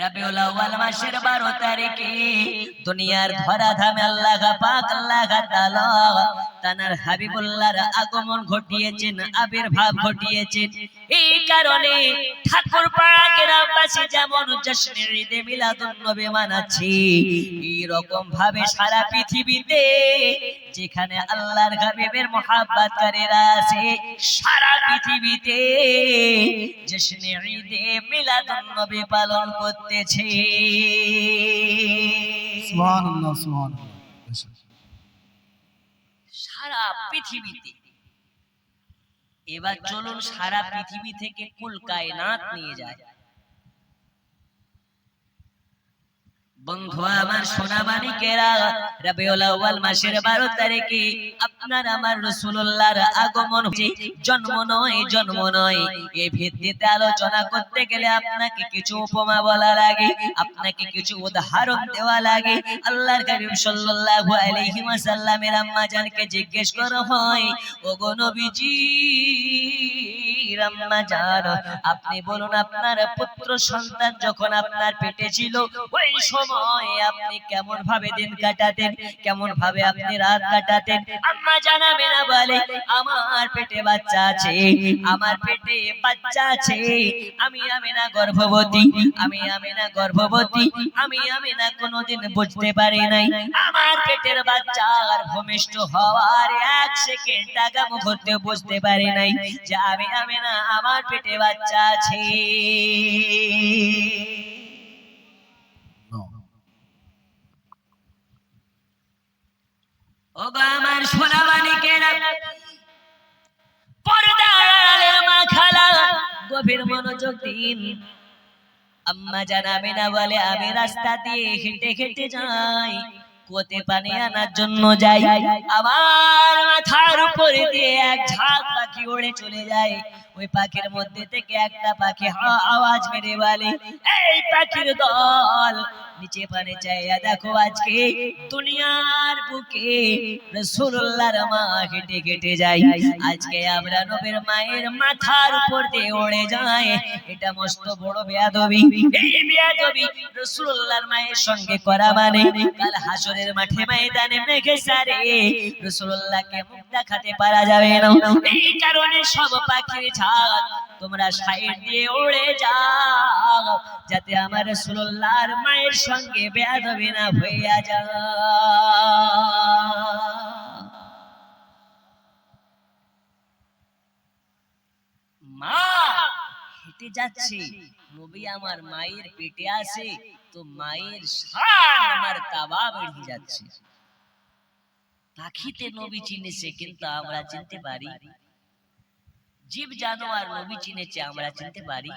রবিউল আউয়াল মাসের 12 তারিখে দুনিয়ার ধরাধামে আল্লাহ পাক আল্লাহ তাআলা তানার হাবিবুল্লাহর আগমন ঘটিয়েছেন, আবির্ভাব ঘটিয়েছেন। এই কারণে ঠাকুর পাড়া গ্রামবাসী যেমন জশ্নে ঈদে মিলাদুন নবী মানাচ্ছে, এই রকম ভাবে সারা পৃথিবীতে যেখানে আল্লাহর হাবিবের মুহাব্বতকারীরা আছে, সারা পৃথিবীতে জশ্নে ঈদে মিলাদুন নবী পালন করতেছে। সুবহানাল্লাহ সুবহানাল্লাহ। সারা পৃথিবীতে। এবার চলুন সারা পৃথিবী থেকে কুল কায়নাত নিয়ে যায়। বন্ধু আমার সোনামানিকেরা, রবিউল আউয়াল মাসের 12 তারিখে আপনার আমার রাসূলুল্লাহর আগমন হয়েছে। জন্ম নয় এই ভিত্তিতে আলোচনা করতে গেলে আপনাকে কিছু উপমা বলা লাগে, আপনাকে কিছু উদাহরণ দেওয়া লাগে। আল্লাহর হাবিব সাল্লাল্লাহু আলাইহি ওয়াসাল্লামের আম্মা জানকে জিজ্ঞেস করা হয়, ওগো নবীজি আম্মা জান, আপনি বলুন আপনার পুত্র সন্তান যখন আপনার পেটে ছিল, ওই সময় আপনি কেমন ভাবে দিন কাটাতেন, কেমন ভাবে আপনি রাত কাটাতেন? আম্মা জানাবে না, বলে আমার পেটে বাচ্চা আছে, আমার পেটে বাচ্চা আছে, আমি আমিনা গর্ভবতী, আমি আমিনা কোনোদিন বুঝতে পারি নাই আমার পেটের বাচ্চার ভূমিষ্ঠ হওয়ার 1 সেকেন্ড আগা মুহূর্তে বুঝতে পারি নাই যে আমি আমিনা আমার পেটে বাচ্চা আছে। ওগো আমার সোনামানিকেরা, পর্দার আড়ালে মা খালা গভীর মনোযোগ দিন। আম্মা জানাবে না, বলে আমি রাস্তা দিয়ে হেঁটে হেঁটে যাই, কুয়োতে পানি আনার জন্য যাই, আমার মাথার উপরে দিয়ে এক ঝাঁক পাখি উড়ে চলে যায়। ওই পাখির মধ্যে থেকে একটা পাখি আওয়াজ মেরে বলে, এই পাখির দল নিচে পানি চাইয়া দেখো, আজকে দুনিয়ার বুকে রাসূলুল্লাহর মা হেঁটে হেঁটে যায়, আজকে আমরা নবীর মায়ের মাথার উপর দিয়ে উড়ে যায়। এটা মস্ত বড় বেয়াদবি। এই বেয়াদবি রাসূলুল্লাহর মায়ের সঙ্গে করা মানে কাল হাসরের মাঠে ময়দানে মেঘে সারে রাসূলুল্লাহকে মুখ দেখাতে পারা যাবে না। এই কারণে সব পাখির ঝাঁক তোমরা সাইড দিয়ে উড়ে যাও, যাতে আমার রাসূলুল্লাহর মায়ের সঙ্গে বেয়াদবি না হইয়া যায়। মা হেঁটে যাচ্ছে, নবী আমার মায়ের পেটে আছে, তো মায়ের শান মারতাবা বেড়ে যাচ্ছে। পাখিতে নবী চিনেছে, কিন্তু আমরা চিনতে পারি? জীব জানোয়ার নবী চিনেছে, আমরা চিনতে পারি?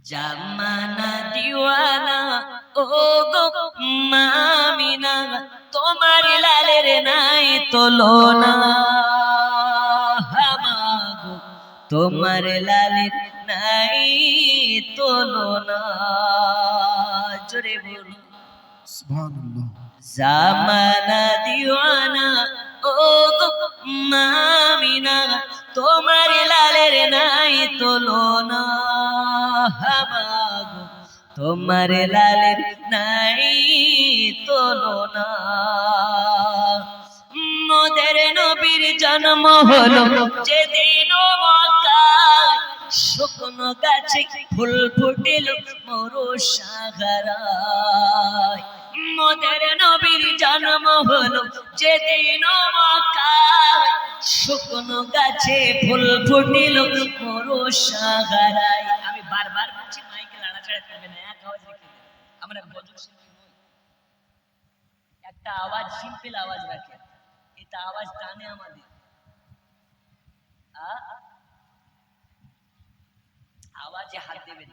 জামানা দিওয়ানা ও গো মামিনা, তোমার লালের নাই তুলনা, হামাগো তোমার লালের নাই তুলনা। জোরে বলো সুবহানাল্লাহ। জামানা দিওয়ানা ও গো মামিনা, তোমার লালের নাই তুলনা, হামাগো তোমার লালের নাই তুলনা। মোদের নবীর জন্ম হলো যেদিন মক্কায়, শুকনো গাছে ফুল ফুটিল মরু সাগরায়। মোদের নবীর জন্ম হলো যেদিন মক্কায়, শুকনো গাছে ফুল ফুটিল মরু সাগরায়। আমি বারবার বলছি, মাইকে লাড়াচাড়া করবে না, এক আওয়াজ রেখে দেবে। আমরা গজল শিল্পী নই, একটা আওয়াজ সিম্পল আওয়াজ রাখে, এটা আওয়াজ টানে আমাদের। আওয়াজে হাত দেবেন।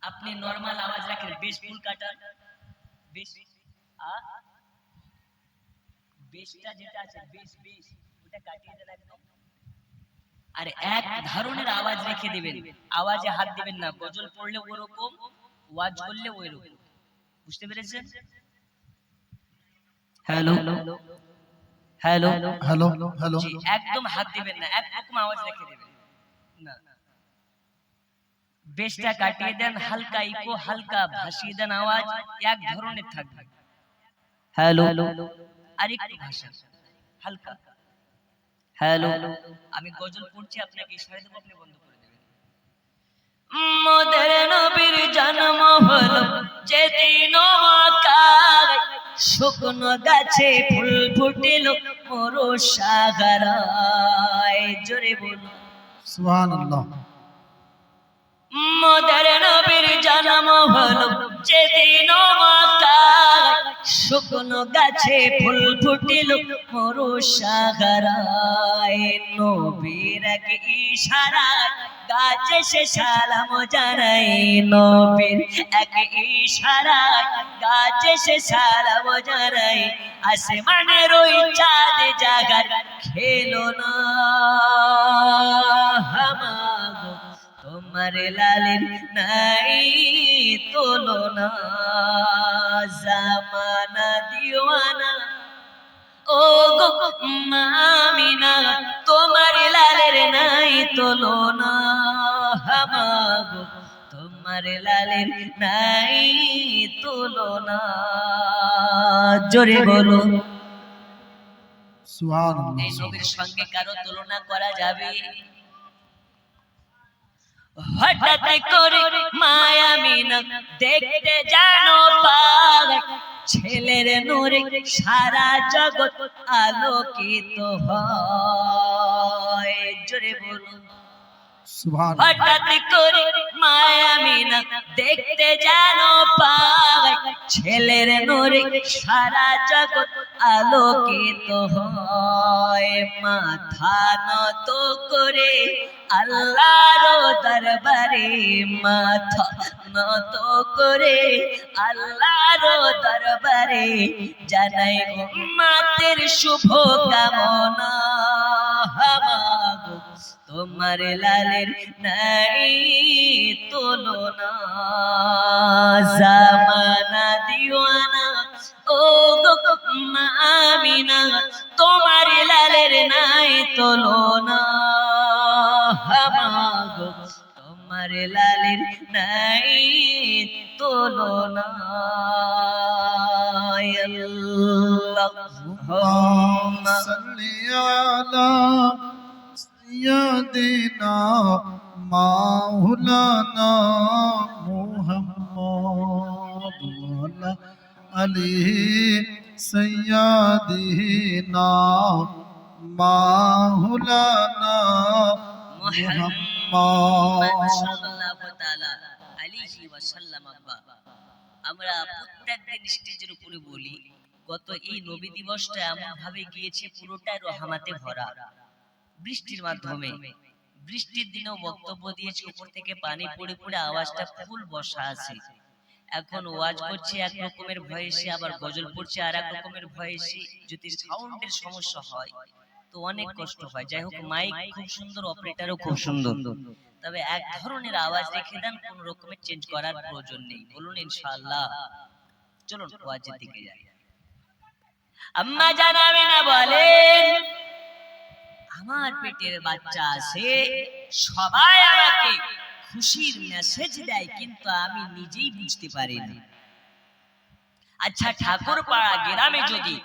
আপনি নরমাল আওয়াজ রাখেন, বেশ ফুল কাটান, বেশ বেশটা যেটা আছে বেশ ওটা কাটিয়ে দেন একদম। আর এক ধরনের আওয়াজ রেখে দিবেন, আওয়াজে হাত দিবেন না। গজল পড়লে ওরকম, ওয়াজ করলে ওইরকম। বুঝতে পেরেছেন? হ্যালো হ্যালো হ্যালো, একদম হাত দিবেন না, একরকম আওয়াজ রেখে দিবেন। বেশটা কাটিয়ে দেন, হালকা ইকো, হালকা ভাসিয়ে দেন, আওয়াজ এক ধরনের থাকবে। হ্যালো, আরেকটু ভাষা হালকা। হ্যালো, আমি গজল পড়ছি, আপনাকে ইশারা দেব, আপনি বন্ধ করে দেবেন। মোদের নবীর জন্ম হলো যেদিন মক্কায়, শুকনো গাছে ফুল ফুটিল মরু সাগরায়। জোরে বলুন সুবহানাল্লাহ। মোদের নবীর জন্ম হলো যেদিন মক্কায়, শুকনো গাছে ফুল ফুটিল মরু সাগরায়। নবীর এক ইশারায় গাছে সে সালাম জানাই, নবীর এক ইশারায় গাছে সে সালাম জানাই। আসমানের ওই চাঁদ জাগার খেলো না হামাগো, তোমার লালের নাই তুলনা। জামানা দিওয়ানা ও গো আমিনা, তোমার লালের নাই তুলনা হামাগো, তোমার লালের নাই তুলনা। জোরে বলো সুবহানাল্লাহ। এই নবীর সঙ্গে কারো তুলনা করা যাবে? হঠাৎ করে মায়া মিনা দেখতে জানো পাগ, ছেলের নূরে সারা জগৎ আলোকিত হয়। জোরে বলুন সুবহানাল্লাহ। হঠাৎ করে মায়া মিনা দেখতে জানো পাগ, ছেলের নূরে সারা জগৎ আলোকিত হয়। মাথা নত করে আল্লাহর দরবারে, মাথা নত করে আল্লাহর দরবারে জানাই উম্মতের শুভ কামনা। হামাগো তোমার লালের নাই তুলনা। জামানা দিওয়ানা ও গো আমিনা, তোমার লালের নাই তুলনা হামাগো, তোমার লালের নাই তুলনা। আল্লাহুম্মা সাল্লি আলা সাইয়্যিদিনা মাওলানা মুহাম্মদ ওয়া আলা আলিহি সাইয়্যিদিনা মাওলানা মুহাম্মদ সাল্লাল্লাহু তাআলা আলাইহি ওয়াসাল্লাম। আব্বা, আমরা প্রত্যেকদিন স্টেজের উপরে বলি, গত এই নবী দিবসটা এমন ভাবে গিয়েছে পুরোটাই রহমতে ভরা। বৃষ্টির মাধ্যমে, বৃষ্টির দিনেও বক্তব্য দিয়েছে, উপর থেকে পানি পড়ে পড়ে আওয়াজটা ফুল বসা আছে। এখন ওয়াজ করছে এক রকমের ভয়েসে, আবার গজল পড়ছে আর এক রকমের ভয়েসে। যদি সাউন্ডের সমস্যা হয় তো অনেক কষ্ট হয়। যাই হোক, মাইক খুব সুন্দর, অপারেটরও খুব সুন্দর, তবে এক ধরনের আওয়াজ রেখে দেন, কোন রকমের চেঞ্জ করার প্রয়োজন নেই। বলুন ইনশাআল্লাহ। চলুন ওয়াজের দিকে যাই। আম্মা জানাবে না বলেন, আমার পেটের বাচ্চা আছে, সবাই আমাকে খুশির মেসেজ দেয়, কিন্তু আমি নিজেই বুঝতে পারি না। আচ্ছা, ঠাকুরপাড়া গ্রামে যদি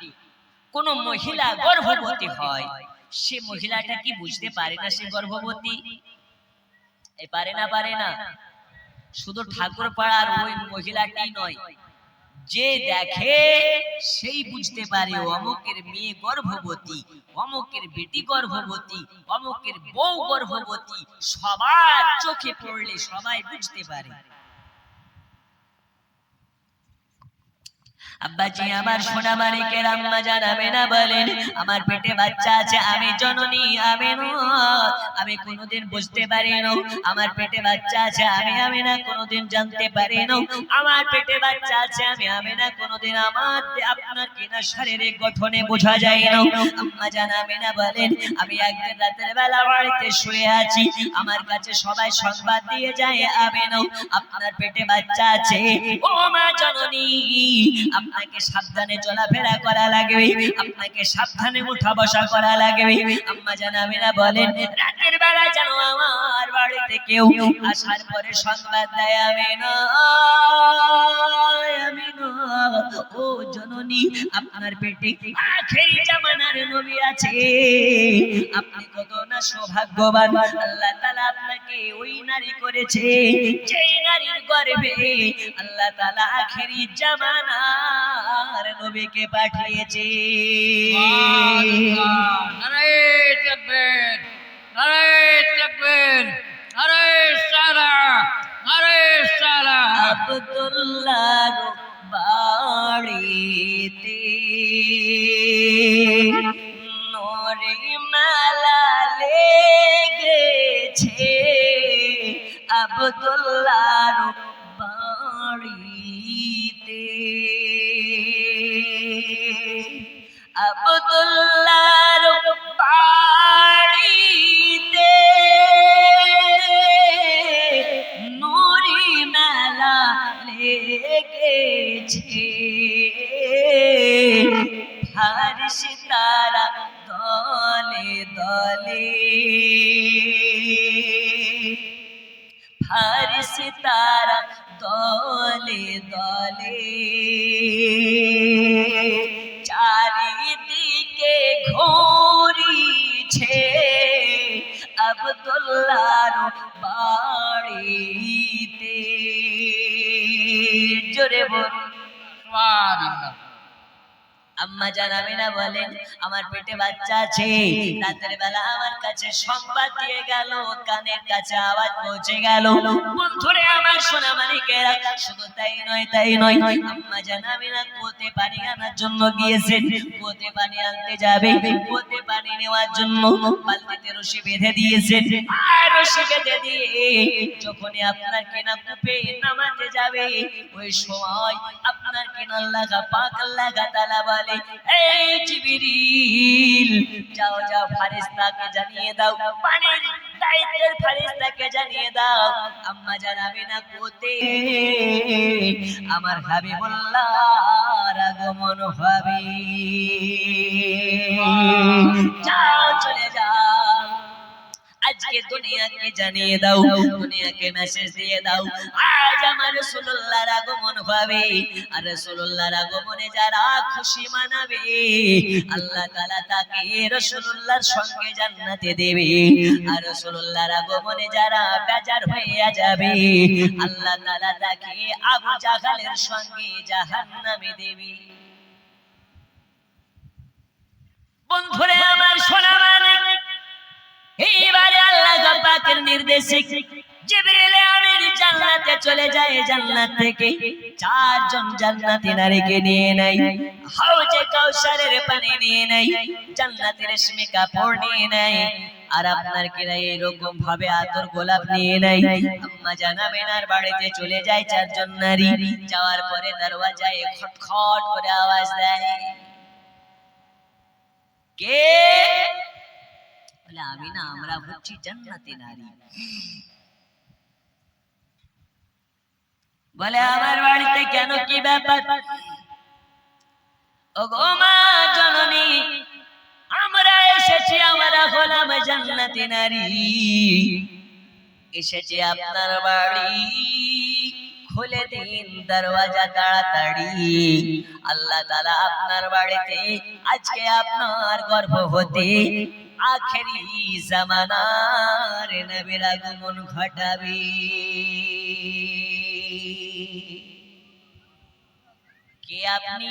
কোন মহিলা গর্ভবতী হয়, সে মহিলাটা কি বুঝতে পারে না সে গর্ভবতী? পারে না, পারে না। শুধু ঠাকুরপাড়ার ওই মহিলাটি নয়, যে দেখে সেই বুঝতে পারে অমুকের মেয়ে গর্ভবতী, অমুকের বেটি গর্ভবতী, অমুকের বউ গর্ভবতী। সবার চোখে পড়লে সবাই বুঝতে পারে। আব্বাজি আমার সোনা মানিকের আম্মা জানাবে না বলেন, আমার পেটে বাচ্চা আছে, আমি জননী আমি কোনোদিন বুঝতে পারি না আমার পেটে বাচ্চা আছে, আমি না কোনোদিন জানতে পারি না আমার পেটে বাচ্চা আছে, আমি না কোনোদিন আমার আপনার কিনা শারীরিক গঠনে বোঝা যায় না। আম্মা জানাবে না বলেন, আমি একদিন রাতের বেলা বাড়িতে শুয়ে আছি, আমার কাছে সবাই সংবাদ দিয়ে যায় আমি না আপনার পেটে বাচ্চা আছে। ও মা জননী, আপনাকে সাবধানে চলাফেরা করা লাগবে, আপনাকে সাবধানে উঠা বসা করা লাগবে। আম্মা জান আমিনা বলেন, রাতের বেলা যেন আমার বাড়িতে কেউ আসার পরে সংবাদ দেয় আমিনা আমিনা ও জননী আপনার পেটে আখেরি জামানার নবী আছে আপনি কত না সৌভাগ্যবান আল্লাহ তাআলা আপনাকে ওই নারী করেছে যেই নারীর গর্ভে আল্লাহ তাআলা আখেরি জামানার নবীকে পাঠিয়েছে নারে তাকবীর নারে তাকবীর নারে সালাম নারে সালাম আব্দুল্লাহর বাড়িতে নূরে মালা লেগেছে আব্দুল্লাহর বাড়িতে আব্দুল্লাহর বাড়িতে নূরি মেলা লেগেছে ফারসি তারা দলে দলে ফারসি তারা দলে দলে চারিদিকে ঘুরিছে আব্দুল্লাহর বাড়িতে জোরে বল সুবহানাল্লাহ আম্মা জান আমিনা বলেন আমার পেটে বাচ্চা আছে রাতের বেলা আমার কাছে সংবাদ দিয়ে গেল কানের কাছে আওয়াজ পৌঁছে গেল বন্ধুরে আমার সোনা মানিকেরা শুধু তাই নয় আম্মা জান আমিনা কুয়োতে পানি আনার জন্য গিয়েছেন কুয়োতে পানি আনতে যাবে কুয়োতে পানি নেওয়ার জন্য বালতিতে রশি বেঁধে দিয়েছেন আর রশি বেঁধে দিয়ে যখনই আপনার কিনা কূপে নামাতে যাবে ওই সময় আপনার কিনা আল্লাহ পাক আল্লাহ তাআলা বলে এই জিবরিল যাও যাও ফেরেশতাকে জানিয়ে দাও পানির দায়িত্বের ফেরেশতাকে জানিয়ে দাও আম্মা জান আমিনা কোতে আমার হাবিবুল্লাহর আগমন হবে যাও চলে যাও আজকে দুনিয়াকে জানিয়ে দাও দুনিয়াকে মেসেজ দিয়ে দাও আজ আমার রাসূলুল্লাহর আগমন হবে আর রাসূলুল্লাহর আগমনে যারা খুশি মানাবে আল্লাহ তাআলা তাকে রাসূলুল্লাহর সঙ্গে জান্নাতে দেবে আর রাসূলুল্লাহর আগমনে যারা বেজার হয়ে যাবে আল্লাহ তাআলা তাকে আবু জাহলের সঙ্গে জাহান্নামে দেবে বন্ধুরে আমার সোনা মানিক এইবারে আল্লাহ পাকের নির্দেশে জিবরিল আমিন জান্নাতে চলে যায় জান্নাত থেকে চারজন জান্নাতি নারীকে নিয়ে নেয় হাউজে কাউসারের পানি নিয়ে নেয় জান্নাতের রেশমি কাপড় নিয়ে নেয় আর আপনার কিনা এরকম ভাবে আতর গোলাপ নিয়ে নেয় আম্মা জান আমিনার বাড়িতে চলে যায় চারজন নারী যাওয়ার পরে দরওয়াজায় খটখট করে আওয়াজ দেয় কে বলে আমি না আমরা হচ্ছি জান্নাতি নারী বলে আমার বাড়িতে কেন কি ব্যাপার ওগো মা জননী আমরা এসেছি আমরা হলাম জান্নাতি নারী এসেছি আপনার বাড়ি খুলে দিন দরওয়াজা তাড়াতাড়ি আল্লাহ তাআলা আপনার বাড়িতে আজকে আপনার গর্ভবতী আখেরি জামানার নবীর আগমন ঘটাবে কে আপনি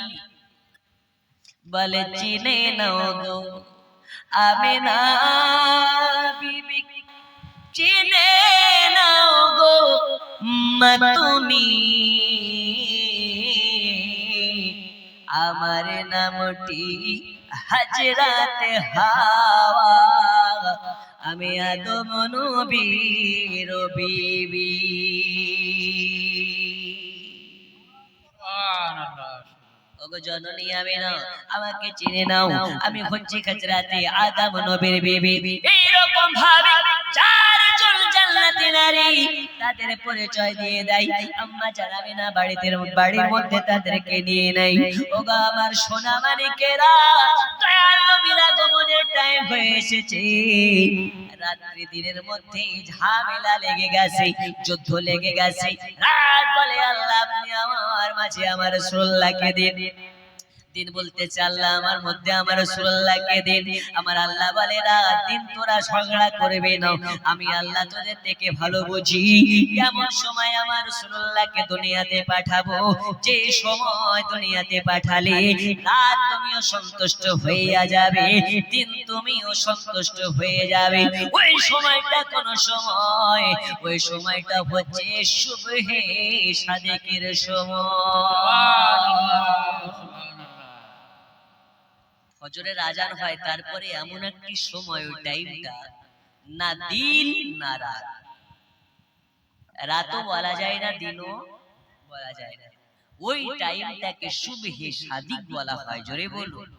বলে চিনে নাও গো আমিনা বিবি চিনে নাও গো মা তুমি আমার নামটি হাজরাতে হাওয়া আমি আদম নবীর বিবি সুবহানাল্লাহ ওগো জননী আমিনা আমাকে চিনে নাও আমি হচ্ছি হাজরাতে আদম নবীর বিবি এইরকম ভাবে চারজন জান্নাতি নারী তাদের পরিচয় দিয়ে দেয় আম্মা জান আমিনা বাড়ির মধ্যে তাদেরকে নিয়ে নেয় ওগো আমার সোনা মানিকেরা দয়াল নবীর আগমনের টাইম হয়ে এসেছে রাত্রি দিনের মধ্যে ঝামেলা লেগে গেছে, যুদ্ধ লেগে গেছে। রাত বলে আল্লাহ আপনি আমার মাঝে আমার রাসূলুল্লাহকে দিন। দিন বলতেছে আল্লাহ আমার মধ্যে আমার রাসূলুল্লাহকে দিন। আমার আল্লাহ বলে রাত দিন তোরা ঝগড়া করবে না, আমি আল্লাহ তোদের থেকে ভালো বুঝি। এমন সময় আমার রাসূলুল্লাহকে দুনিয়াতে পাঠাবো, যে সময় দুনিয়াতে পাঠালে রাত তুমিও সন্তুষ্ট হয়ে যাবে, দিন তুমিও সন্তুষ্ট হয়ে যাবে। ওই সময়টা কোন সময়, ওই সময়টা হচ্ছে সুবহে সাদেকের সময়। ফজরের আজান হয়, তারপরে এমন একটি সময়, ওই টাইমটা না দিন না রাত, রাতও বলা যায় না দিনও বলা যায় না, ওই টাইমটাকে সুবহে সাদিক বলা হয়। জোরে বলুন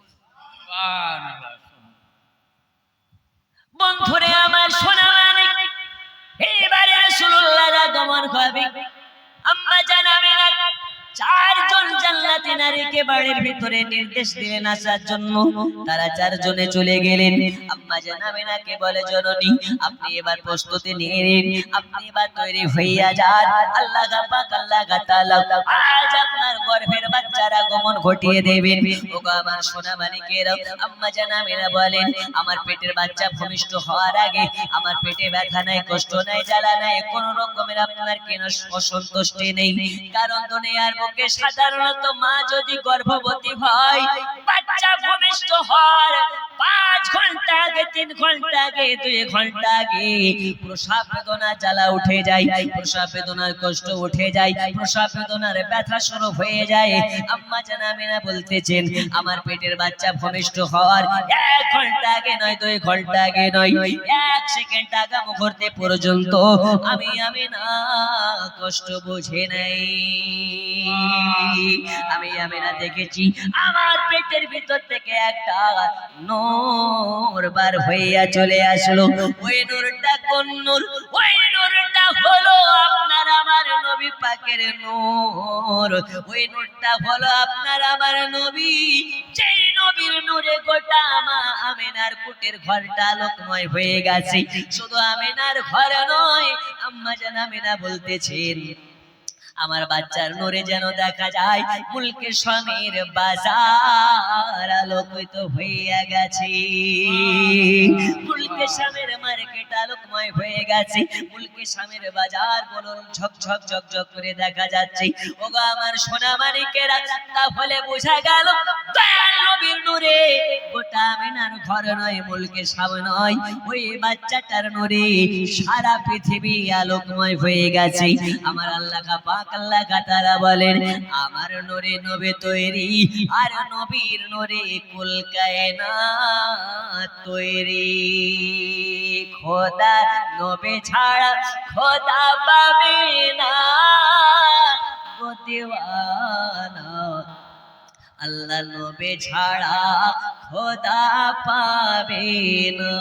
বন্ধুরে আমার সোনা মানিক, এইবারে রাসূলুল্লাহর আগমন হবে। আম্মা জানাবে না চারজন জান্নাতি নারীকে বাড়ির ভিতরে নির্দেশ দিলেন আসার জন্য। তারা চারজনে চলে গেলেন। আম্মা জানাবে না কে বলে জননী আপনি এবার প্রস্তুতি নিয়ে নিন, আপনি এবার তৈরি হইয়া যান। আল্লাহ পাক আল্লাহ তাআলা আজ আপনার গর্ভের বাচ্চার আগমন ঘটিয়ে দেবেন। ওগো আমার সোনা মানিকেরা, আম্মা জানাবে না বলেন আমার পেটের বাচ্চা ভূমিষ্ঠ হওয়ার আগে আমার পেটে ব্যথা নাই, কষ্ট নাই, জ্বালা নাই, কোন রকমের আপনার কেন অসন্তুষ্টি নেই। কারণ দুনিয়ার বুকে সাধারণত মা যদি গর্ভবতী হয়, বাচ্চা ভূমিষ্ঠ হওয়ার 5 ঘন্টা আগে, 3 ঘন্টা আগে, 2 ঘন্টা আগে প্রসব বেদনা জ্বালা উঠে যায়, প্রসব বেদনার কষ্ট উঠে যায়, প্রসব বেদনার ব্যথা শুরু হয়ে যায়। আম্মা জান আমিনা বলতেছেন আমার পেটের বাচ্চা ভূমিষ্ঠ হওয়ার 1 ঘন্টা আগে নয়, 2 ঘন্টা আগে নয়, 1 সেকেন্ড আগে মুহূর্তে পর্যন্ত আমি আমিনা কষ্ট বুঝে নাই। আমি আমিনা দেখেছি আমার পেটের ভিতর থেকে একটা নূর বার হইয়া চলে আসলো। ওই নূরটা কোন নূর? ওই নূরটা হলো আপনার আমার নবী পাকের নূর। ওই নূরটা হলো আপনার আমার নবী, যেই নবীর নূরে গোটা মা আমিনার কুটির ঘরটা আলোকময় হয়ে গেছে। শুধু আমিনার ঘর নয়, আম্মা জান আমিনা বলতেছেন আমার বাচ্চার নূরে যেন দেখা যায় মুলকে স্বামীর বাজার আলোকিত হইয়া গেছে, মুলকে স্বামীর মার্কেট আলোকময় হয়ে গেছে, মুলকে স্বামীর বাজার গুলো ঝকঝক ঝকঝক করে দেখা যাচ্ছে। ওগো আমার সোনা মানিকেরা, তাহলে বোঝা গেল দয়াল নবীর নূরে গোটা আমিনার ঘর নয়, মুলকে স্বামী নয়, ওই বাচ্চাটার নূরে সারা পৃথিবী আলোকময় হয়ে গেছে। আমার আল্লাহ পাক আল্লাহ তাআলা বলেন আমার নূরে নবী তৈরি, আর নবীর নূরে কুল কায়নাত তৈরি। খোদা নবী ছাড়া খোদা পাবে না গো দিওয়ানা, আল্লাহ নবী ছাড়া খোদা পাবে না,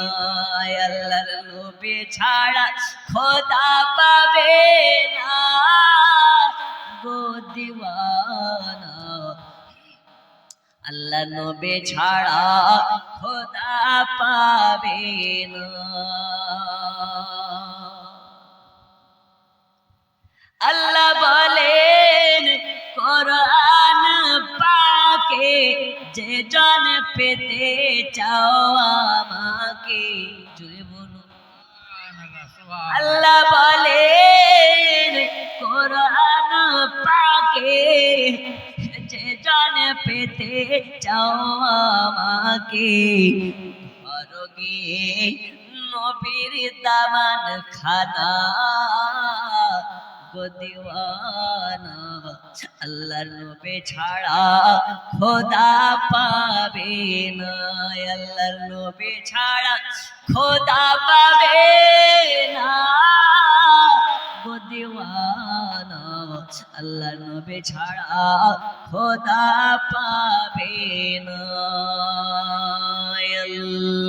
আল্লাহর নবী ছাড়া খোদা পাবে না গো দিওয়ানা, আল্লাহ নবী ছাড়া খোদা পাবে না। আল্লাহ বলেন কোরআন পাকে যে জন পেতে চাও আমাকে, জুড়ে বলুন আল্লাহ বলেন কোরআন পাকে যে জন পেতে চাও আমাকে, ধরো গিয়ে নবীর দামান খানা গো দিওয়ানা, আল্লাহর নবী ছাড়া খোদা পাবে না, আল্লাহর নবী ছাড়া খোদা পাবে না গো দিওয়ানা, আল্লাহর নবী ছাড়া খোদা পাবে না।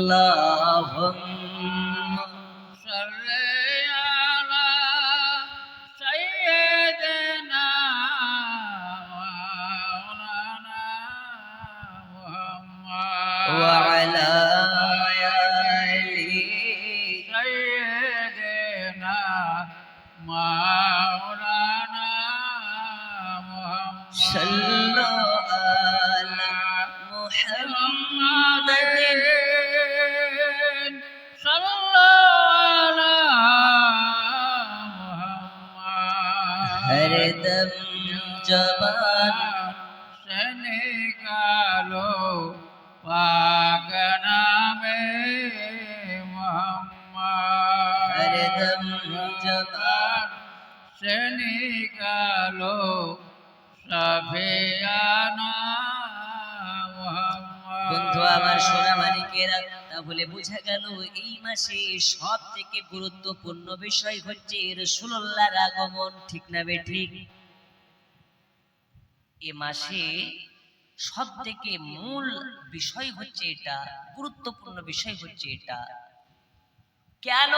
আল্লাহুম্মা وعلى آل مولانا محمد صلوا على محمد صلى على محمد हर दम जवान से निकालो पाक नामे मोहम्मद हर दम जवान से निकालो सफियाना मोहम्मद বন্ধু আমার সোনা মানিকেরা, তাহলে বোঝা গেল এই মাসে সব থেকে গুরুত্বপূর্ণ বিষয় হচ্ছে রাসূলুল্লাহর আগমন। ঠিক না বে ঠিক? এ মাসে সব থেকে মূল বিষয় হচ্ছে এটা, গুরুত্বপূর্ণ বিষয় হচ্ছে এটা। কেন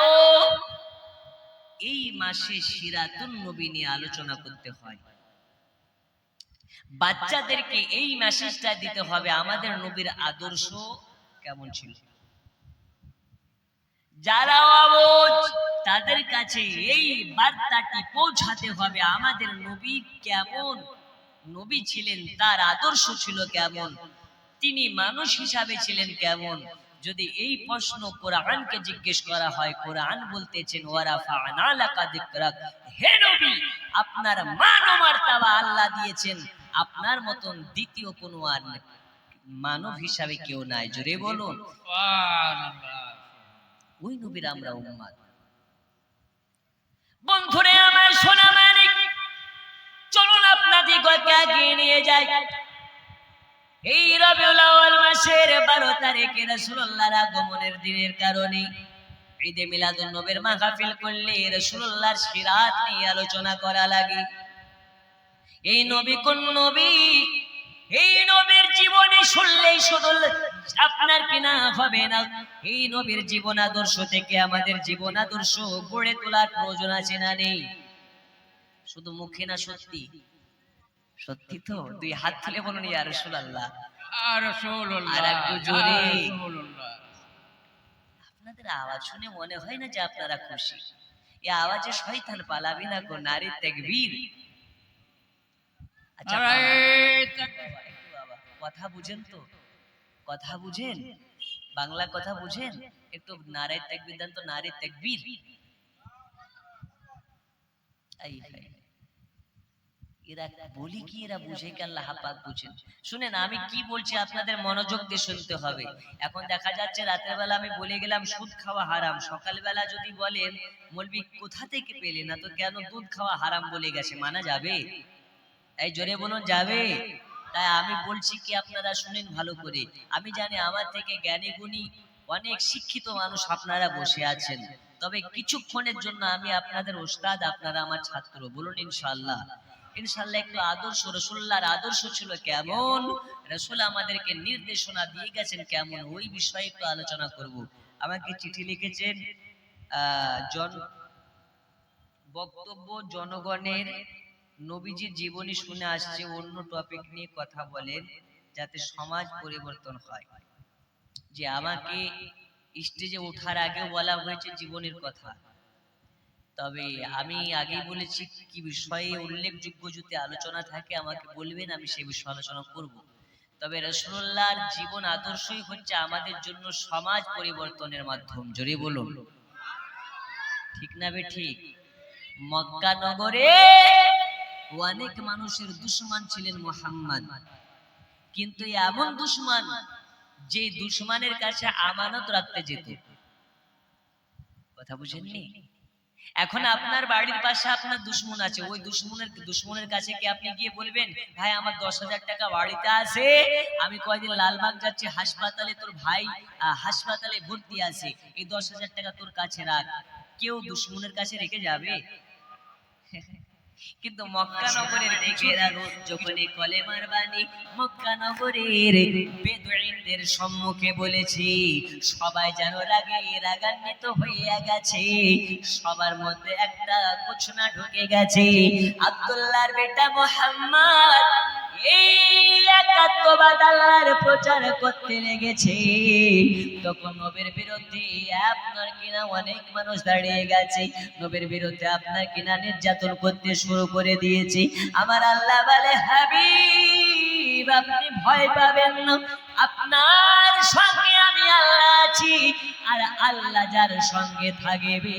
এই মাসে সিরাতুন নবী নিয়ে আলোচনা করতে হয়? বাচ্চাদেরকে এই মেসেজটা দিতে হবে আমাদের নবীর আদর্শ কেমন ছিল। যারা অবুঝ তাদের কাছে এই বার্তাটি পৌঁছাতে হবে আমাদের নবী কেমন নবী ছিলেন, তার আদর্শ ছিল কেমন, তিনি মানুষ হিসাবে ছিলেন কেমন। যদি এই প্রশ্ন কোরআনকে জিজ্ঞেস করা হয়, কোরআন বলতেছেন ওয়ারাফা'না লাকা যিকরাক, হে নবী আপনার মান ও মার্তাবা আল্লাহ দিয়েছেন, আপনার মতন দ্বিতীয় কোনো আর মানব হিসাবে কেউ নাই। জোরে বলুন ওই নবীর আমরা উম্মত। বন্ধুরে আমার সোনা মানিক, চলুন আপনাদিগকে এগিয়ে নিয়ে যাই। এই রবিউল আউয়াল মাসের 12 তারিখে রাসূলুল্লাহর আগমনের দিনের কারণে ঈদে মিলাদুন নবীর মাহফিল করলে রাসূলুল্লাহর সিরাত নিয়ে আলোচনা করা লাগে। এই নবী কোন নবী? এই নবীর জীবনী শুনলেই শুধু আপনার কিনা হবে না, এই নবীর জীবন আদর্শ থেকে আমাদের জীবন আদর্শ গড়ে তোলার প্রয়োজন আছে না নেই? শুধু মুখে না, সত্যি সত্যি তো? দুই হাত তুলে বলুন ইয়া রাসূলুল্লাহ। আর একটু জোরে। আপনাদের আওয়াজ শুনে মনে হয় না যে আপনারা খুশি? এই আওয়াজে শয়তান পালাবে না গো। নারী তাকবীর। আচ্ছা কথা বুঝেন তো? কথা বুঝেন? বাংলা কথা বুঝেন? একটু নারী তাকবীর দেন তো। নারী তাকবীর। এরা বলি কি, এরা বুঝে কি আল্লাহ পাক বুঝেন। শুনেন আমি কি বলছি আপনাদের মনোযোগ দিয়ে শুনতে হবে। এখন দেখা যাচ্ছে রাতের বেলা আমি বলে গেলাম সুদ খাওয়া হারাম, সকালবেলা যদি বলেন মৌলবি কোথা থেকে পেলে না তো কেন দুধ খাওয়া হারাম বলে গেছে, মানা যাবে? এই জোরে বলুন যাবে? তাই আমি বলছি কি আপনারা শুনেন ভালো করে। আমি জানি আমার থেকে জ্ঞানী গুণী অনেক শিক্ষিত মানুষ আপনারা বসে আছেন, তবে কিছুক্ষণের জন্য আমি আপনাদের ওস্তাদ, আপনারা আমার ছাত্র। বলুন ইনশাআল্লাহ। ইনশাআল্লাহ একটু আদর্শ, রাসূলুল্লাহর আদর্শ ছিল কেমন, রাসূল আমাদেরকে নির্দেশনা দিয়ে গেছেন কেমন, ওই বিষয়ে একটু আলোচনা করব। আমাকে চিঠি লিখেছেন বক্তব্য জনগণের নবীজির জীবনী শুনে আসছে, অন্য টপিক নিয়ে কথা বলেন যাতে সমাজ পরিবর্তন হয়। যে আমাকে স্টেজে ওঠার আগে বলা হয়েছে জীবনের কথা, তবে আমি আগেই বলেছি কি বিষয়ে উল্লেখযোগ্য যদি আলোচনা থাকে আমাকে বলবেন, আমি সেই বিষয়ে আলোচনা করব। তবে রাসূলুল্লাহর জীবন আদর্শই হচ্ছে আমাদের জন্য সমাজ পরিবর্তনের মাধ্যম। জোরে বলুন ঠিক না বে ঠিক? মক্কা নগরে অনেক মানুষের দুশমন ছিলেন মুহাম্মদ, কিন্তু এমন দুশমন যে দুশমনের কাছে আমানত রাখতে যেত। কথা বুঝেননি? এখন আপনার বাড়ির পাশে আপনার দুশমন আছে, ওই দুশমনের কাছে কি আপনি গিয়ে বলবেন ভাই আমার 10,000 টাকা বাড়িতে আছে, আমি কয়দিন লালবাগ যাচ্ছি হাসপাতালে, তোর ভাই হাসপাতালে ভর্তি আছে, এই 10,000 টাকা তোর কাছে রাখ? কেউ দুশমনের কাছে রেখে যাবে? কিন্তু মক্কা নগরের দিকেরা যখন এই কলেমার বাণী মক্কা নগরের বেদুইনদের সম্মুখে বলেছি, সবাই যেন রাগে রাগান্বিত হয়ে গেছে, সবার মধ্যে একটা ঘোষণা ঢুকে গেছে, আব্দুল্লাহর বেটা মুহাম্মদ এই একাত্মবাদ আল্লাহর প্রচার করতে লেগেছে, তখন নবীর বিরুদ্ধে আপনার কিনা অনেক মানুষ দাঁড়িয়ে গেছে, নবীর বিরুদ্ধে আপনার কিনা নির্যাতন করতে শুরু করে দিয়েছে। আমার আল্লাহ বলে, হাবিব আপনি ভয় পাবেন না, আপনার সঙ্গে আমি আল্লাহ আছি, আর আল্লাহ যার সঙ্গে থাকবে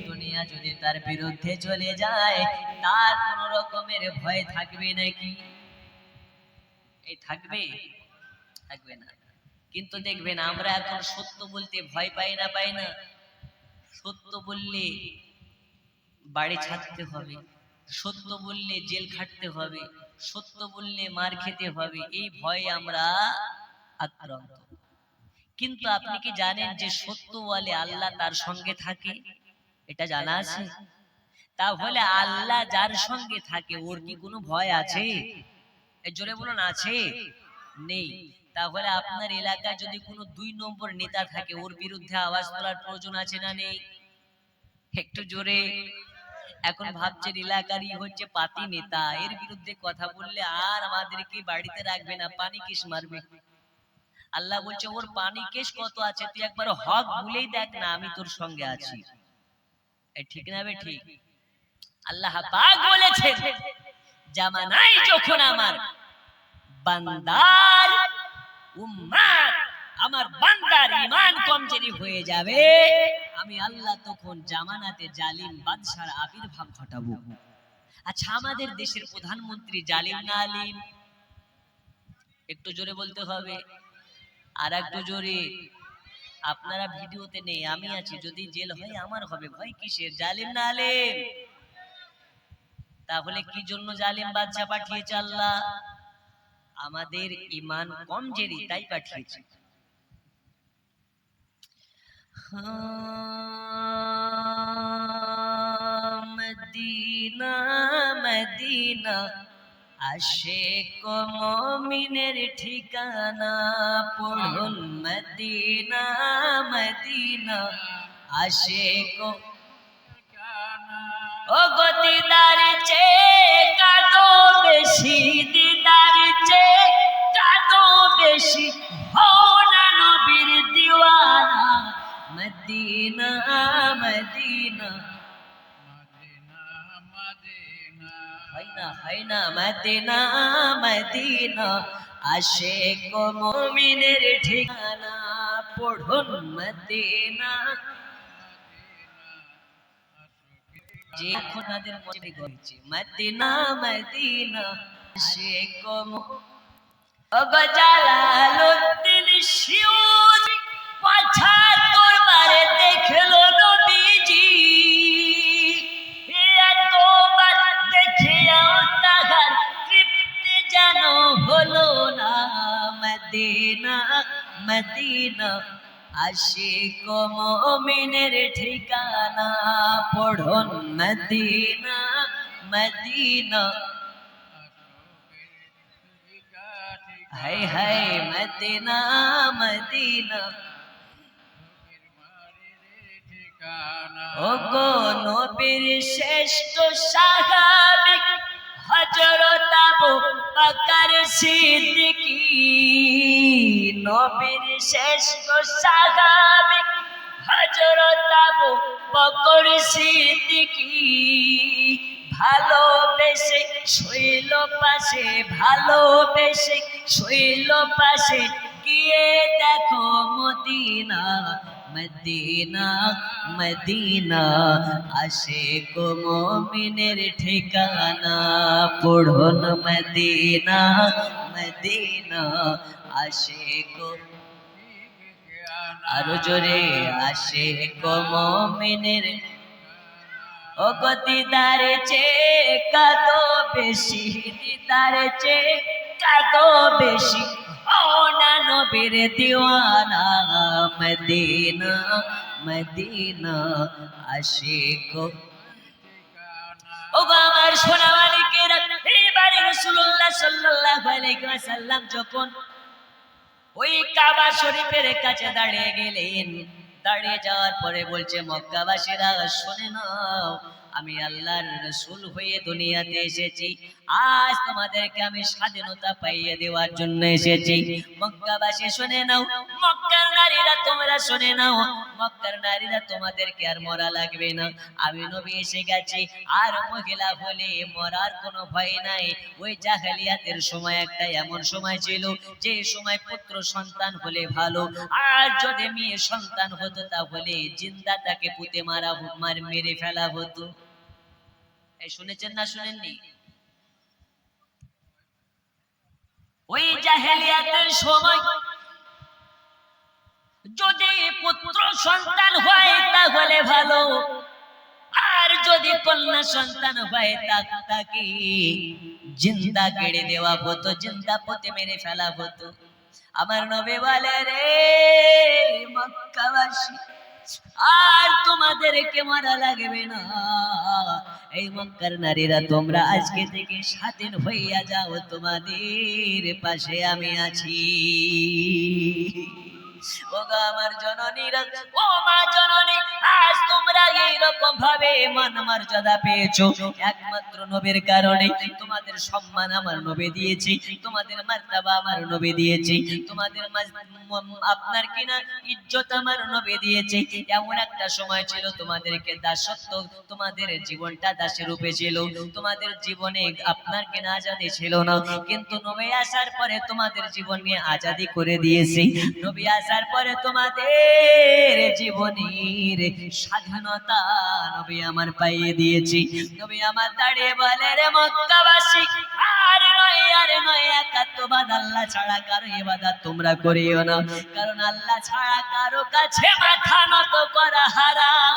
দুনিয়া যদি তার বিরুদ্ধে চলে যায় তার কোন রকমের ভয় থাকবে নাকি? এই থাকবে? থাকবে না। কিন্তু দেখবেন আমরা এখন সত্য বলতে ভয় পাই না? সত্য বললে বাড়ি ছাড়তে হবে, সত্য বললে জেল খাটতে হবে, সত্য বললে মার খেতে হবে, এই ভয়ে আমরা আক্রান্ত। কিন্তু আপনি কি জানেন যে সত্য বলে আল্লাহ তার সঙ্গে থাকে? এটা জানা আছে? তাহলে আল্লাহ যার সঙ্গে থাকে ওর কি কোনো ভয় আছে? এই জোরে বলুন, আছে? নেই। তাহলে আপনার এলাকায় যদি কোনো 2 নম্বর নেতা থাকে ওর বিরুদ্ধে আওয়াজ তোলার প্রয়োজন আছে না নেই? একটু জোরে। এখন ভাবছেন এলাকারই হচ্ছে পাতি নেতা, এর বিরুদ্ধে কথা বললে আর আমাদেরকে বাড়িতে রাখবে না, পানি কেস মারবে। আল্লাহ বলছে ওর পানি কেস কত আছে তুই একবার হক বলেই দেখ না, আমি তোর সঙ্গে আছি। এই ঠিক না বে ঠিক? আল্লাহ পাক বলেছেন জামানায় যখন আমার বান্দার উম্মাত আমার বান্দার ঈমান কমজোরি হয়ে যাবে, আমি আল্লাহ তখন জামানাতে জালিম বাদশার আবির্ভাব ঘটাবো। আচ্ছা আমাদের দেশের প্রধানমন্ত্রী জালিম না আলিম? একটু জোরে বলতে হবে, আর একটু জোরে। আপনারা ভিডিওতে নেই, আমি আছি, যদি জেল হয় আমার হবে, ভয় কিসের? জালিম না আলিম? তাহলে কি জন্য জালিম বাদশা পাঠিয়েছে আল্লাহ? আমাদের ঈমান কমজোরি তাই পাঠিয়েছে। মদিনা মদিনা আশিক মুমিনের ঠিকানা, পড়ুন মদিনা মদিনা আশিক। ও গো দিদার চেয়ে কাঁদো বেশি, দিদার চেয়ে কাঁদো বেশি, হও না নবীর দিওয়ানা, মদিনা মদিনা। হয় না মদিনা মদিনা আশিক মুমিনের ঠিকানা, পড়ুন মদিনা। যে আপনাদের মনে গড়ছে মদিনা মদিনা আশিক। ওগো জালালউদ্দিন সিউজি ৭৫ বারে দেখলো নবীজি, এতবার দেখেও তাহার তৃপ্তি যেন হলো না, মদিনা মদিনা আশিক মুমিনের ঠিকানা, পড়ুন মদিনা মদিনা। হায় হায় মদিনা মদিনা। ওগো নবীর শ্রেষ্ঠ সাহাবী হযরত আবু বকর সিদ্দিকী, নবীর শ্রেষ্ঠ সাহাবী হযরত আবু বকর সিদ্দিকী, ভালোবেসে শৈল পাশে, ভালোবেসে শৈল পাশে, গিয়ে দেখো মদিনা মদিনা মদিনা আশিক মুমিনের ঠিকানা, পড়ুন মদিনা মদিনা আশিক। আরো জোরে, আশিক মুমিনের। ও গো দিদার চেয়ে কাঁদো বেশি, দিদার চেয়ে কাঁদো বেশি, ও না নবীর দিওয়ানা, মদিনা মদিনা আশিক। ও গো আমার সোনা মালিকেরা, এবারে রাসূলুল্লাহ সাল্লাল্লাহু আলাইহি ওয়াসাল্লাম যখন ওই কাবা শরীফের কাছে দাঁড়িয়ে গেলেন, দাঁড়িয়ে যাওয়ার পরে বলছে মক্কাবাসীরা শুনে নাও, আমি আল্লাহর রাসূল হয়ে দুনিয়াতে এসেছি, আজ তোমাদেরকে আমি স্বাধীনতা পাইয়ে দেওয়ার জন্য এসেছি। মক্কাবাসী শুনে নাও, মক্কার নারীরা তোমরা শুনে নাও, মক্কার নারীরা তোমাদেরকে আর মরা লাগবে না। আমি নবী এসে গেছি, আর মহিলা হলে মরার কোনো ভয় নাই। ওই জাহেলিয়াতের সময় একটা এমন সময় ছিল যে সময় পুত্র সন্তান হলে ভালো, আর যদি মেয়ে সন্তান হতো তাহলে জিন্দা তাকে পুঁতে মেরে ফেলা হতো। এই শুনেছেন না শুনেননি? ওই জাহেলিয়াতের সময় যদি পুত্র সন্তান হয় তাহলে ভালো, আর যদি কন্যা সন্তান হয় তাকে জিন্দা কেড়ে দেওয়া হতো, জিন্দা পুঁতে মেরে ফেলা হতো। আমার নবী বলে, রে মক্কাবাসী, আর তোমাদেরকে মারা লাগবে না। এই মক্কার নারীরা তোমরা আজকে থেকে স্বাধীন হইয়া যাও, তোমাদের পাশে আমি আছি। ও গো আমার জননীরা, ও মা জননী, আজ তোমরা এইরকম ভাবে মান মর্যাদা পেয়েছো একমাত্র নবীর কারণে। তোমাদের সম্মান আমার নবী দিয়েছি, তোমাদের মর্যাদা আমার নবী দিয়েছি, তোমাদের আপনার কিনা ইজ্জত আমার নবী দিয়েছে। এমন একটা সময় ছিল তোমাদেরকে দাসত্ব, তোমাদের জীবনটা দাসের রূপে ছিল, তোমাদের জীবনে আপনার কিনা আজাদি ছিল না, কিন্তু নবী আসার পরে তোমাদের জীবন নিয়ে আজাদি করে দিয়েছি। নবী আসার পরে তোমাদের জীবনের স্বাধীনতা নবী আমার পাইয়ে দিয়েছি। নবী আমার দাঁড়িয়ে বলে, রে মক্কাবাসী, আর নয় একাত্মবাদ, আল্লাহ ছাড়া কারো ইবাদত তোমরা করিও না, কারণ আল্লাহ ছাড়া কারো কাছে মাথা নত করা হারাম,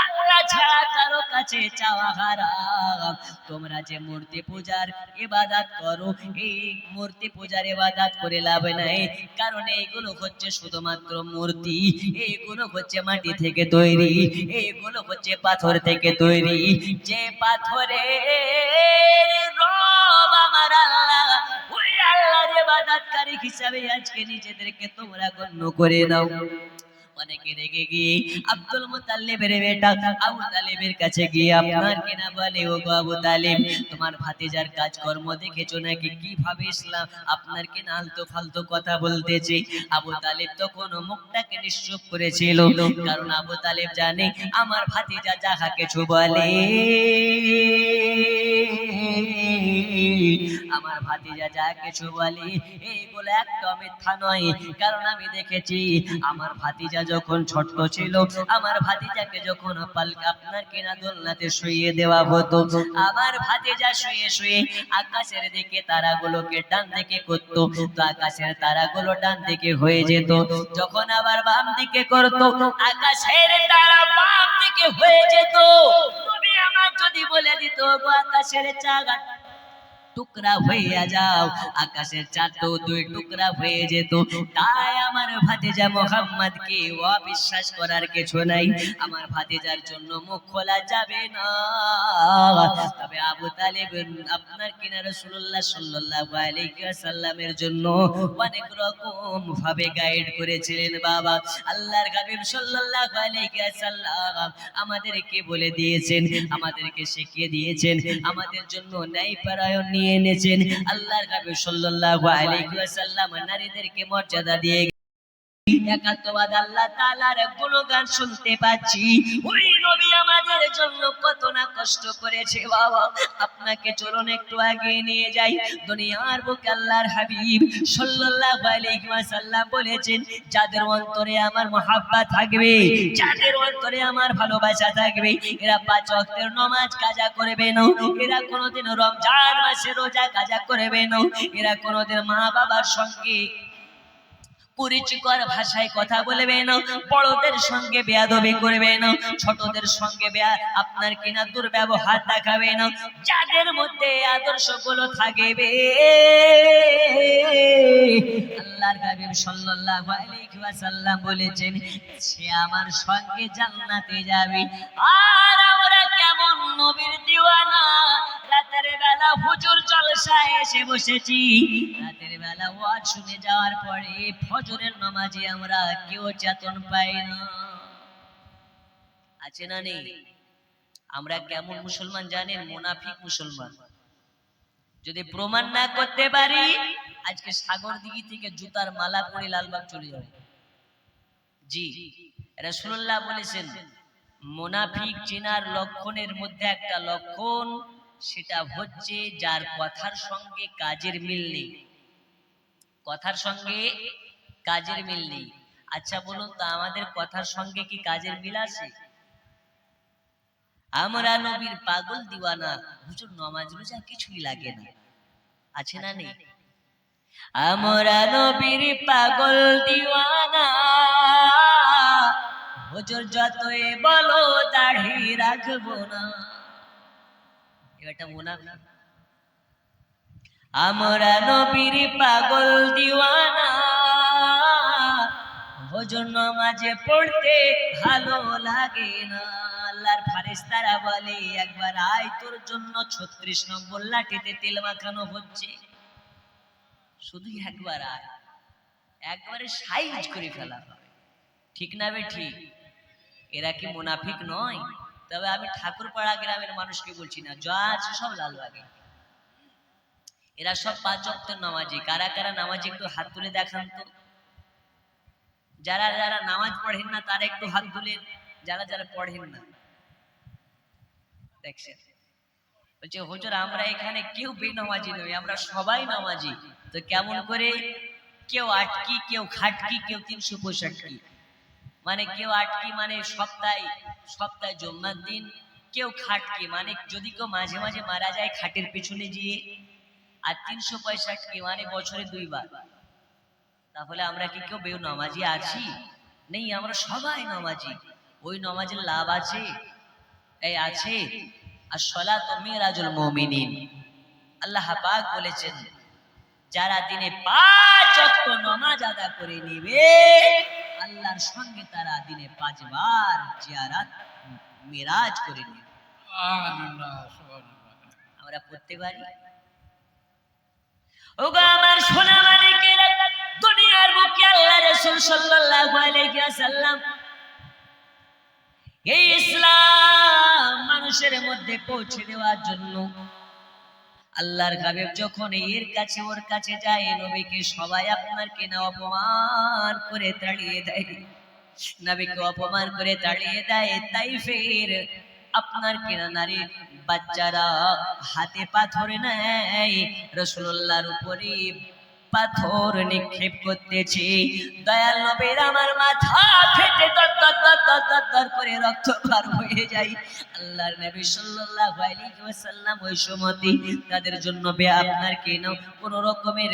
আল্লাহ ছাড়া কারো কাছে চাওয়া হারাম। তোমরা যে মূর্তি পূজার ইবাদত করো, এই মূর্তি পূজার ইবাদত করে লাভ নাই, কারণ এইগুলো হচ্ছে শুধুমাত্র মূর্তি, এইগুলো হচ্ছে মাটি থেকে তৈরি, এইগুলো হচ্ছে পাথর থেকে তৈরি। যে পাথরের রব আমার আল্লাহ, ওই আল্লাহর ইবাদতকারী হিসাবে আজকে নিজেদেরকে তোমরা গণ্য করে নাও। অনেকে রেগে গিয়ে আব্দুল মুতাল্লিবের বেটা আবু তালিবের কাছে গিয়ে আপনার কিনা বলে, ও গো আবু তালিব, তোমার ভাতিজার কাজকর্ম দেখেছো নাকি, কিভাবে ইসলাম আপনার কিনা আলতু ফালতু কথা বলতেছে। আবু তালিব তখন মুখটাকে নিশ্চুপ করেছিল, কারণ আবু তালিব জানে আমার ভাতিজা যাহা কিছু বলে, আমার ভাতিজা যা কিছু বলে এইগুলো একদম মিথ্যা নয়। কারণ আমি দেখেছি আমার ভাতিজা যখন ছোট্ট ছিল, আমার ভাতিজাকে যখন আপনার কিনা দোলনাতে শুইয়ে দেওয়া হতো, আমার ভাতিজা শুয়ে শুয়ে আকাশের দিকে তারাগুলোকে ডান দিকে করতো, তো আকাশের তারাগুলো ডান দিকে হয়ে যেত। যখন আবার বাম দিকে করতো, আকাশের তারা বাম দিকে হয়ে যেত। তুমি আমার যদি বলে দিত, গো আকাশের চাঁদ টুকরা হইয়া যাও, আকাশের চাঁদও দুই টুকরা হয়ে যেত। তাই আমার ভাতিজা মুহাম্মদকে অবিশ্বাস করার কিছু নাই, আমার ভাতিজার জন্য মুখ খোলা যাবে না। তবে আবু তালিব আপনার কিনা রাসূলুল্লাহ সাল্লাল্লাহু আলাইহি ওয়াসাল্লামের জন্য অনেক রকম ভাবে গাইড করেছিলেন। বাবা আল্লাহর হাবিব সাল্লাল্লাহু আলাইহি ওয়াসাল্লাম আমাদেরকে বলে দিয়েছেন, আমাদেরকে শিখিয়ে দিয়েছেন, আমাদের জন্য ন্যায় পরায়ণ নিয়ে এনেছেন। আল্লাহর হাবিব সাল্লাল্লাহু আলাইহি ওয়াসাল্লাম নারীদেরকে মর্যাদা দিয়ে একাত্মবাদ আল্লাহ তাআলার গুণগান শুনতে পাচ্ছি। ওই নবী আমাদের জন্য কত না কষ্ট করেছে। বাবা আপনাকে চলুন একটু আগে নিয়ে যাই। দুনিয়ার বুকে আল্লাহর হাবিব সাল্লাল্লাহু আলাইহি ওয়াসাল্লাম বলেছেন, যাদের অন্তরে আমার মহব্বত থাকবে, যাদের অন্তরে আমার ভালোবাসা থাকবে, এরা পাঁচ ওয়াক্তের নামাজ কাজা করবে না, এরা কোনোদিন রমজান মাসে রোজা কাজা করবে না, এরা কোনোদিন মা বাবার সঙ্গে কুরুচিকর ভাষায় কথা বলবে না, বড়দের সঙ্গে বেয়াদবি করবে না, ছোটদের সঙ্গে আপনার কিনা দুর্ব্যবহার দেখাবে না। যাদের মধ্যে আদর্শগুলো থাকবে, আল্লাহর হাবিব সাল্লাল্লাহু আলাইহি ওয়াসাল্লাম বলেছেন, সে আমার সঙ্গে জান্নাতে যাবে। আর আমরা কেমন নবীর দিওয়ানা, রাতের বেলা হুজুর জলসায় এসে বসেছি, রাতের বেলা ওয়াজ শুনে যাওয়ার পরে ফজরের নামাজে আমরা কেউ চেতন পাই না। আছে না নেই? আমরা কেমন মুসলমান জানেন? মুনাফিক মুসলমান। যদি প্রমাণ না করতে পারি, আজকে সাগর দিঘি থেকে জুতার মালা পরে লালবাগ চলে যাবে। জি, রাসূলুল্লাহ বলেছেন মুনাফিক চেনার লক্ষণের মধ্যে একটা লক্ষণ, সেটা হচ্ছে যার কথার সঙ্গে কাজের মিল নেই। কথার সঙ্গে কাজের মিল নেই। আচ্ছা বলুন তো, আমাদের কথার সঙ্গে কি কাজের মিল আছে? আমরা নবীর পাগল দিওয়ানা, হুজুর নামাজ রোজা কিছুই লাগে না, আছে না নেই? আমরা নবীর পাগল দিওয়ানা, হুজুর যতই বলো দাড়ি রাখবো না। এটা মুনাফিক। আমরা নবীর পাগল দিওয়ানা, হুজুর নামাজে পড়তে ভালো লাগে না। আল্লাহর ফেরেশতারা বলে একবার আয়, তোর জন্য 36 নম্বর লাঠিতে তেল মাখানো হচ্ছে, শুধু একবার আয়, একবারে সাইজ করে ফেলা হবে। ঠিক না বে ঠিক? এরা কি মুনাফিক নয়? তবে আমি ঠাকুরপাড়া গ্রামের মানুষকে বলছি না, যা আছে সব লালবাগে। এরা সব 5 ওয়াক্তের নামাজি। কারা কারা নামাজি একটু হাত তুলে দেখান তো। যারা যারা নামাজ পড়েন না তারা একটু হাত তুলেন, যারা যারা পড়েন না। দেখছেন, বলছে হুজুর আমরা এখানে কেউ বেনামাজি নই, আমরা সবাই নামাজি। তো কেমন করে? কেউ আটকি, কেউ খাটকি, কেউ 365। মানে কেউ আটকি মানে সপ্তাহে জুম্মার দিন, কেউ খাটকি মানে যদি কেউ মাঝে মাঝে মারা যায় খাটের পিছনে গিয়ে, আর 365 মানে বছরে 2 বার। তাহলে আমরা কি কেউ বেনামাজি আছি? নেই, আমরা সবাই নামাজি। ওই নামাজের লাভ আছে, এই আছে। আর সালাতু মিরাজুল মুমিনিন, আল্লাহ পাক বলেছেন যারা দিনে 5 ওয়াক্ত নামাজ আদা করে নেবে, আল্লাহর সঙ্গে তারা দিনে 5 বার জিয়ারত মিরাজ করে নেবে। সুবহানাল্লাহ, সুবহানাল্লাহ। আমরা করতে পারি? ওগো আমার সোনা মানিকেরা, দুনিয়ার বুকে আল্লাহ রাসূল সাল্লাল্লাহু আলাইহি ওয়াসাল্লাম এই ইসলাম মানুষের মধ্যে পৌঁছে দেওয়ার জন্য আল্লাহর হাবিব যখন এর কাছে ওর কাছে যায়, নবীকে সবাই আপনার কিনা অপমান করে তাড়িয়ে দেয়, নবীকে অপমান করে তাড়িয়ে দেয়। তাইফের আপনার কিনা নারী বাচ্চারা হাতে পাথর নেয়, রাসূলুল্লাহর উপরে পাথর নিক্ষেপ করতেছে। দয়াল নবীর আমার মাথা ফেটে দর করে রক্ত পার হয়ে যায়। আল্লাহর নবী সাল্লাল্লাহু আলাইহি ওয়াসাল্লাম ওই সময়তে তাদের জন্য আপনার কেন কোন রকমের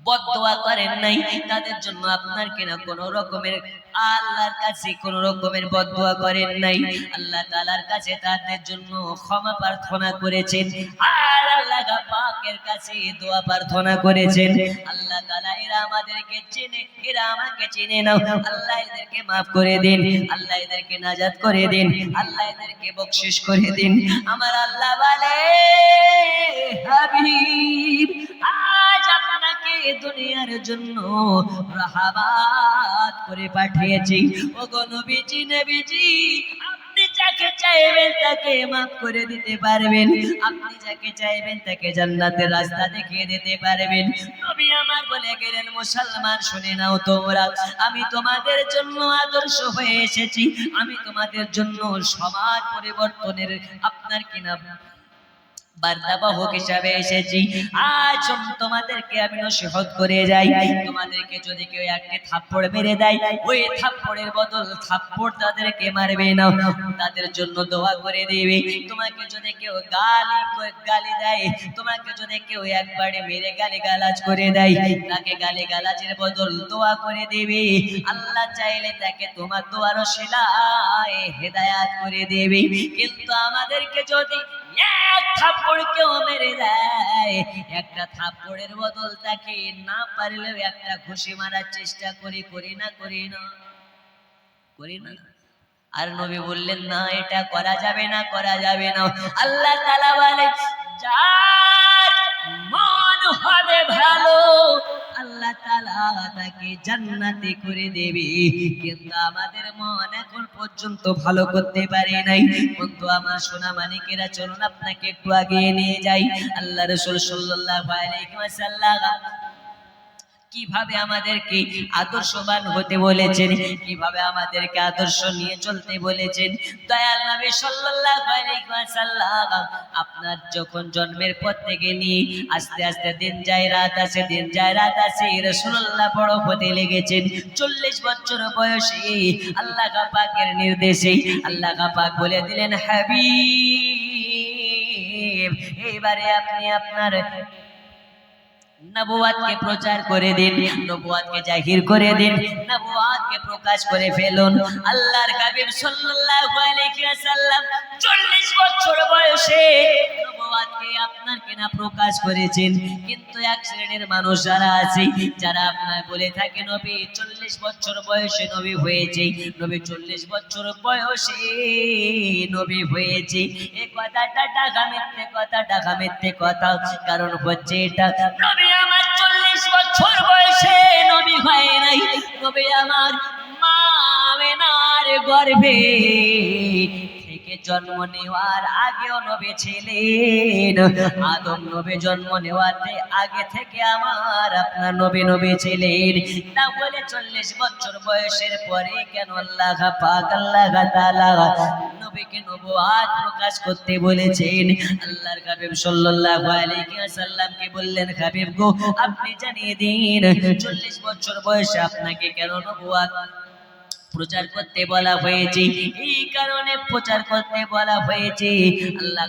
বদদোয়া করেন নাই, তাদের জন্য আপনার কেন কোন রকমের আল্লাহর কাছে কোন রকমের বদদোয়া করেন নাই। আল্লাহ তাআলার কাছে তাদের জন্য ক্ষমা প্রার্থনা করেছেন, আর আল্লাহ পাকের কাছে দোয়া প্রার্থনা করেছেন। আল্লাহ তাআলা এরা আমাদেরকে চেনে, এরা আমাকে চেনে না, আল্লাহ এদেরকে maaf করে দিন, আল্লাহ এদেরকে নাজাত করে দিন, আল্লাহ এদেরকে বকশিশ করে দিন। আমার আল্লাহ বলে হাবিব, আজ আপনাকে দুনিয়ার জন্য রাহমাত করে পাঠিয়েছি। ওগো নবীজি, নবীজি আপনি যাকে চাইবেন তাকে maaf করে দিতে পারবেন, আপনি যাকে চাইবেন তাকে জান্নাতের রাস্তা দেখিয়ে দিতে পারবেন। নবী আমার বলে গেলেন, মুসলমান শুনে নাও তোমরা, আমি তোমাদের জন্য আদর্শ হয়ে এসেছি, আমি তোমাদের জন্য সমাজ পরিবর্তনের আপনার কিনা বার্তাবাহক হিসাবে এসেছি। আজ তোমাদেরকে আমি নসিহত করে যাই, তোমাদেরকে যদি কেউ একটা থাপ্পড় মেরে দেয়, ওই থাপ্পড়ের বদল থাপ্পড় তাদেরকে মারবে না, তাদের জন্য দোয়া করে দেবে। তোমাকে যদি কেউ গালি দেয়, তোমাকে যদি কেউ একবারে মেরে গালিগালাজ করে দেয়, তাকে গালিগালাজের বদল দোয়া করে দেবে। আল্লাহ চাইলে তাকে তোমার দোয়ার ওসিলায় হেদায়েত করে দেবে। কিন্তু আমাদেরকে যদি এক থাপ্পড় কেউ মেরে দেয়, একটা থাপ্পড়ের বদল তাকে না পারলেও একটা ঘুষি মারার চেষ্টা করি না আর নবী বললেন না, এটা করা যাবে না, করা যাবে না। আল্লাহ তাআলা বলে যার মন হবে ভালো, আল্লাহ তাআলা তাকে জান্নাতে করে দেবে। কিন্তু আমাদের মন এখন পর্যন্ত ভালো করতে পারে নাই। কিন্তু আমার সোনা মানিকেরা, চলুন আপনাকে একটু আগিয়ে নিয়ে যাই। আল্লাহ রাসূল সাল্লাল্লাহু আলাইহি ওয়াসাল্লাম কিভাবে আমাদেরকে আদর্শবান হতে বলেছেন, কিভাবে আমাদেরকে আদর্শ নিয়ে চলতে বলেছেন। দয়াল নবী সাল্লাল্লাহু আলাইহি ওয়াসাল্লাম আপনার যখন জন্মের পর থেকে নিয়ে আস্তে আস্তে দিন যায় রাত আসে, দিন যায় রাত আসে, রাসূলুল্লাহ বড় হতে লেগেছেন। 40 বছর বয়সে আল্লাহ পাকের নির্দেশে আল্লাহ পাক বলে দিলেন, হাবিব এবারে আপনি আপনার নবুয়াতকে প্রচার করে দিন, নবুয়াতকে জাহির করে দিন, নবুয়াতকে প্রকাশ করে ফেলুন। আল্লাহর হাবিব সাল্লাল্লাহু আলাইহি ওয়াসাল্লাম 40 বছর বয়সে নবুয়াতকে আপনার কিনা প্রকাশ করেছেন। কিন্তু এক শ্রেণীর মানুষ যারা আছে, যারা আপনার বলে থাকে নবী 40 বছর বয়সে নবী হয়েছে, নবী 40 বছর বয়সে নবী হয়েছে। এই কথাটা ঢাকা মিথ্যে কথা, ঢাকা মিথ্যে কথা। কারণ হচ্ছে এটা, নবী আমার 40 বছর বয়সে নবী হয় নাই। নবী আমার মা আমেনার গর্ভে থেকে জন্ম নেওয়ার আগেও নবী ছিলেন। আদম নবী জন্ম নেওয়াতে আগে থেকে আমার আপনার নবী ছিলেন। তাহলে 40 বছর বয়সের পরে কেন আল্লাহ পাক আল্লাহ তাআলা নবীকে নবুয়াত প্রকাশ করতে বলেছেন? আল্লাহর হাবিব সাল্লাল্লাহু আলাইহি ওয়াসাল্লামকে বললেন, হাবিব গো আপনি জানিয়ে দিন 40 বছর বয়সে আপনাকে কেন নবুয়াত প্রচার করতে বলা হয়েছে? এই কারণে প্রচার করতে বলা হয়েছে, আল্লাহ